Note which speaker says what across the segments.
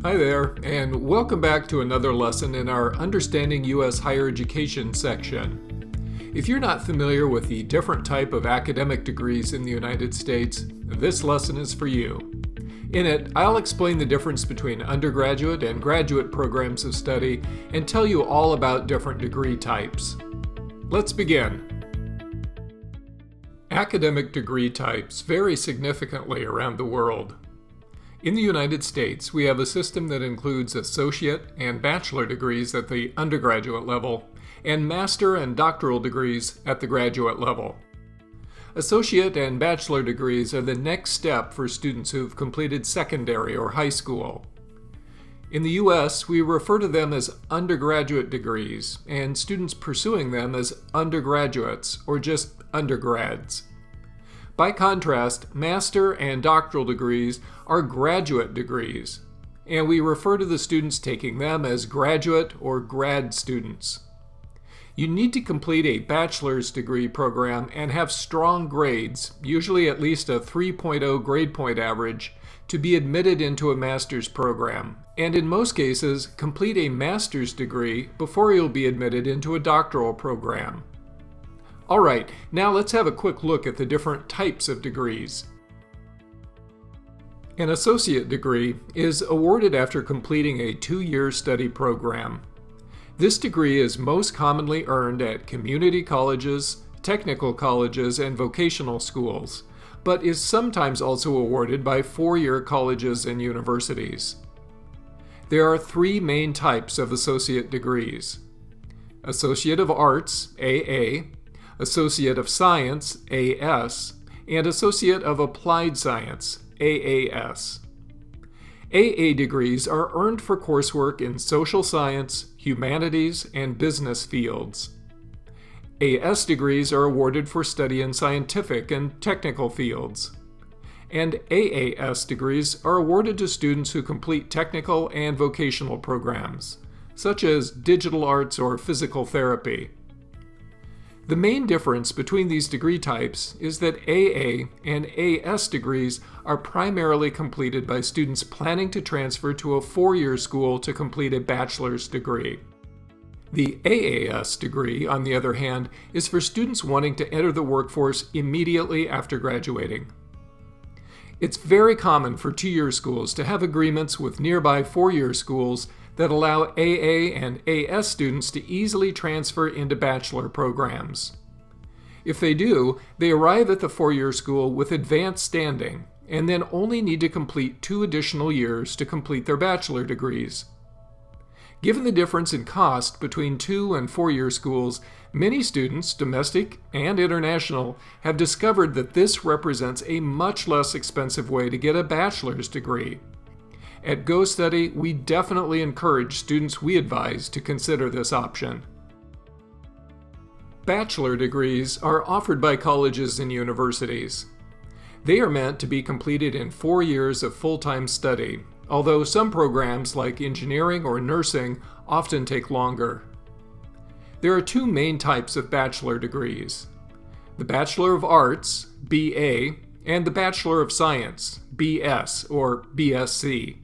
Speaker 1: Hi there, and welcome back to another lesson in our Understanding U.S. Higher Education section. If you're not familiar with the different type of academic degrees in the United States, this lesson is for you. In it, I'll explain the difference between undergraduate and graduate programs of study and tell you all about different degree types. Let's begin. Academic degree types vary significantly around the world. In the United States, we have a system that includes associate and bachelor degrees at the undergraduate level and master and doctoral degrees at the graduate level. Associate and bachelor degrees are the next step for students who've completed secondary or high school. In the U.S., we refer to them as undergraduate degrees and students pursuing them as undergraduates or just undergrads. By contrast, master and doctoral degrees are graduate degrees, and we refer to the students taking them as graduate or grad students. You need to complete a bachelor's degree program and have strong grades, usually at least a 3.0 grade point average, to be admitted into a master's program, and in most cases, complete a master's degree before you'll be admitted into a doctoral program. Alright, now let's have a quick look at the different types of degrees. An associate degree is awarded after completing a 2-year study program. This degree is most commonly earned at community colleges, technical colleges, and vocational schools, but is sometimes also awarded by 4-year colleges and universities. There are 3 main types of associate degrees: Associate of Arts, AA, Associate of Science, AS, and Associate of Applied Science, AAS. AA degrees are earned for coursework in social science, humanities, and business fields. AS degrees are awarded for study in scientific and technical fields. And AAS degrees are awarded to students who complete technical and vocational programs, such as digital arts or physical therapy. The main difference between these degree types is that AA and AS degrees are primarily completed by students planning to transfer to a 4-year school to complete a bachelor's degree. The AAS degree, on the other hand, is for students wanting to enter the workforce immediately after graduating. It's very common for 2-year schools to have agreements with nearby 4-year schools that allow AA and AS students to easily transfer into bachelor programs. If they do, they arrive at the 4-year school with advanced standing and then only need to complete 2 additional years to complete their bachelor degrees. Given the difference in cost between 2- and 4-year schools, many students, domestic and international, have discovered that this represents a much less expensive way to get a bachelor's degree. At GoStudy, we definitely encourage students we advise to consider this option. Bachelor degrees are offered by colleges and universities. They are meant to be completed in 4 years of full-time study, although some programs like engineering or nursing often take longer. There are 2 main types of bachelor degrees: the Bachelor of Arts, BA, and the Bachelor of Science, BS or BSc.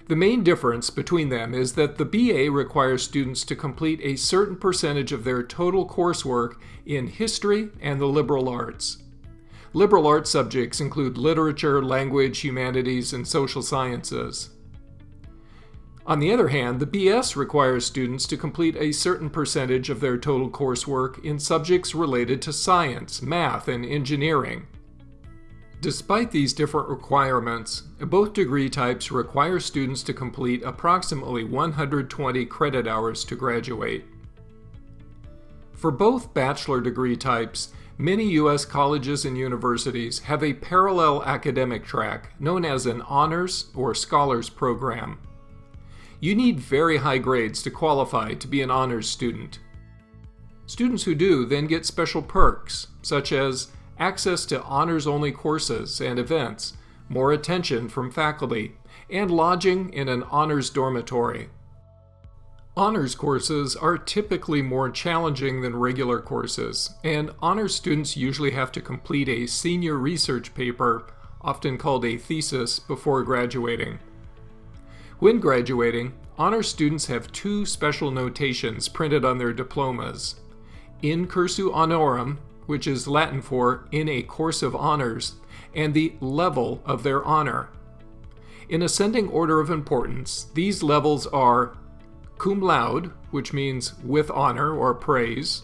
Speaker 1: The main difference between them is that the BA requires students to complete a certain percentage of their total coursework in history and the liberal arts. Liberal arts subjects include literature, language, humanities, and social sciences. On the other hand, the BS requires students to complete a certain percentage of their total coursework in subjects related to science, math, and engineering. Despite these different requirements, both degree types require students to complete approximately 120 credit hours to graduate. For both bachelor degree types, many U.S. colleges and universities have a parallel academic track known as an honors or scholars program. You need very high grades to qualify to be an honors student. Students who do then get special perks, such as access to honors-only courses and events, more attention from faculty, and lodging in an honors dormitory. Honors courses are typically more challenging than regular courses, and honors students usually have to complete a senior research paper, often called a thesis, before graduating. When graduating, honor students have two special notations printed on their diplomas: in cursu honorum, which is Latin for in a course of honors, and the level of their honor. In ascending order of importance, these levels are cum laude, which means with honor or praise,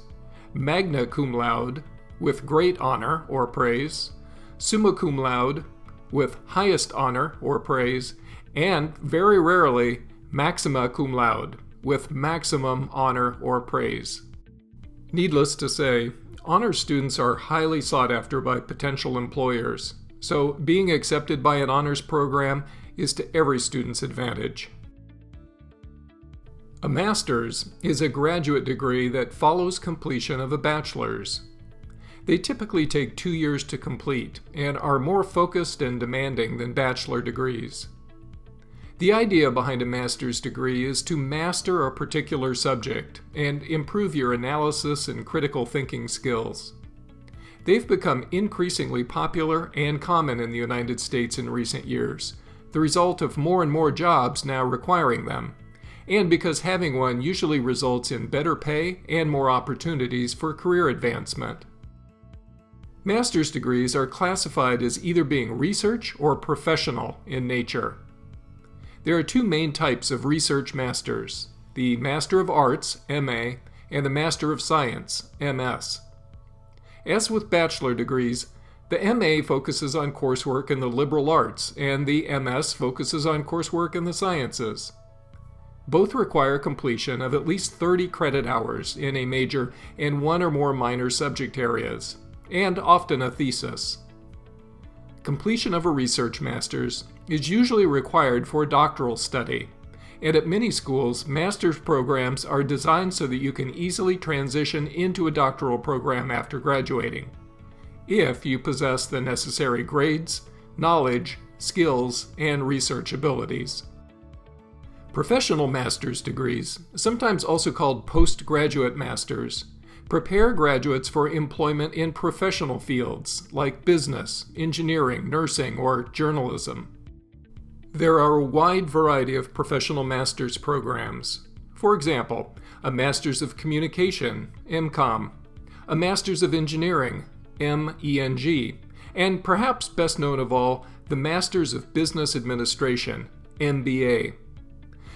Speaker 1: magna cum laude, with great honor or praise, summa cum laude, with highest honor or praise, and, very rarely, maxima cum laude, with maximum honor or praise. Needless to say, honors students are highly sought after by potential employers, so being accepted by an honors program is to every student's advantage. A master's is a graduate degree that follows completion of a bachelor's. They typically take 2 years to complete and are more focused and demanding than bachelor degrees. The idea behind a master's degree is to master a particular subject and improve your analysis and critical thinking skills. They've become increasingly popular and common in the United States in recent years, the result of more and more jobs now requiring them, and because having one usually results in better pay and more opportunities for career advancement. Master's degrees are classified as either being research or professional in nature. There are two main types of research masters: the Master of Arts, MA, and the Master of Science, MS. As with bachelor degrees, the MA focuses on coursework in the liberal arts, and the MS focuses on coursework in the sciences. Both require completion of at least 30 credit hours in a major and one or more minor subject areas, and often a thesis. Completion of a research master's is usually required for doctoral study, and at many schools, master's programs are designed so that you can easily transition into a doctoral program after graduating, if you possess the necessary grades, knowledge, skills, and research abilities. Professional master's degrees, sometimes also called postgraduate masters, prepare graduates for employment in professional fields like business, engineering, nursing, or journalism. There are a wide variety of professional master's programs. For example, a Master's of Communication, MCOM, a Master's of Engineering, MENG, and perhaps best known of all, the Master's of Business Administration, MBA.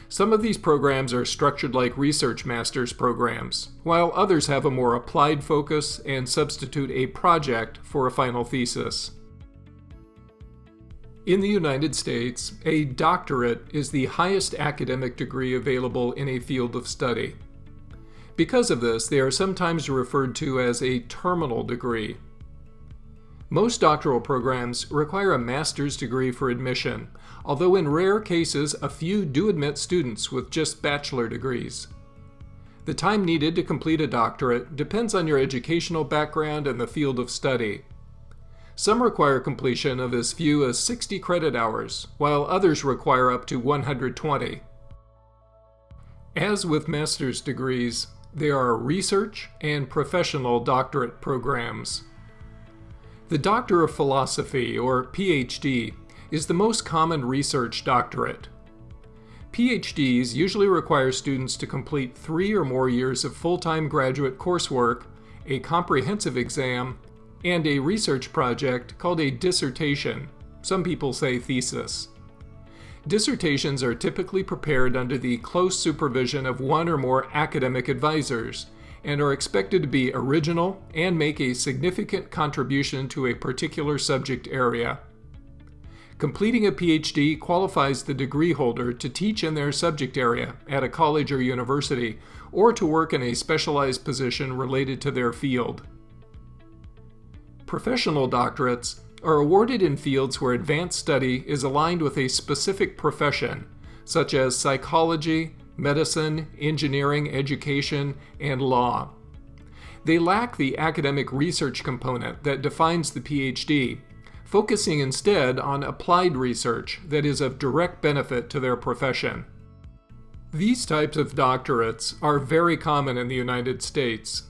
Speaker 1: Some of these programs are structured like research master's programs, while others have a more applied focus and substitute a project for a final thesis. In the United States, a doctorate is the highest academic degree available in a field of study. Because of this, they are sometimes referred to as a terminal degree. Most doctoral programs require a master's degree for admission, although in rare cases a few do admit students with just bachelor degrees. The time needed to complete a doctorate depends on your educational background and the field of study. Some require completion of as few as 60 credit hours, while others require up to 120. As with master's degrees, there are research and professional doctorate programs. The Doctor of Philosophy, or PhD, is the most common research doctorate. PhDs usually require students to complete 3 or more years of full-time graduate coursework, a comprehensive exam, and a research project called a dissertation. Some people say thesis. Dissertations are typically prepared under the close supervision of one or more academic advisors, and are expected to be original and make a significant contribution to a particular subject area. Completing a PhD qualifies the degree holder to teach in their subject area at a college or university, or to work in a specialized position related to their field. Professional doctorates are awarded in fields where advanced study is aligned with a specific profession, such as psychology, medicine, engineering, education, and law. They lack the academic research component that defines the PhD, focusing instead on applied research that is of direct benefit to their profession. These types of doctorates are very common in the United States.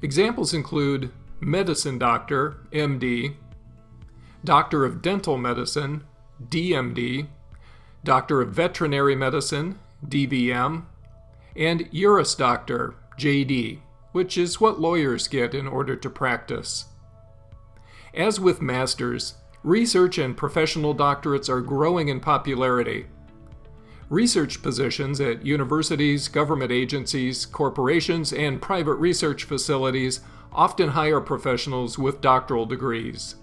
Speaker 1: Examples include medicine doctor, MD, doctor of dental medicine, DMD, Doctor of Veterinary Medicine, DVM, and Juris Doctor, JD, which is what lawyers get in order to practice. As with masters, research and professional doctorates are growing in popularity. Research positions at universities, government agencies, corporations, and private research facilities often hire professionals with doctoral degrees.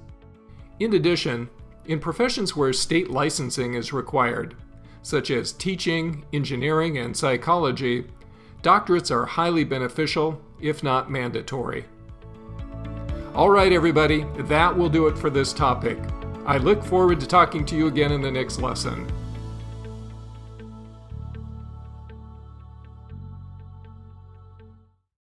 Speaker 1: In addition, in professions where state licensing is required, such as teaching, engineering, and psychology, doctorates are highly beneficial, if not mandatory. All right, everybody, that will do it for this topic. I look forward to talking to you again in the next lesson.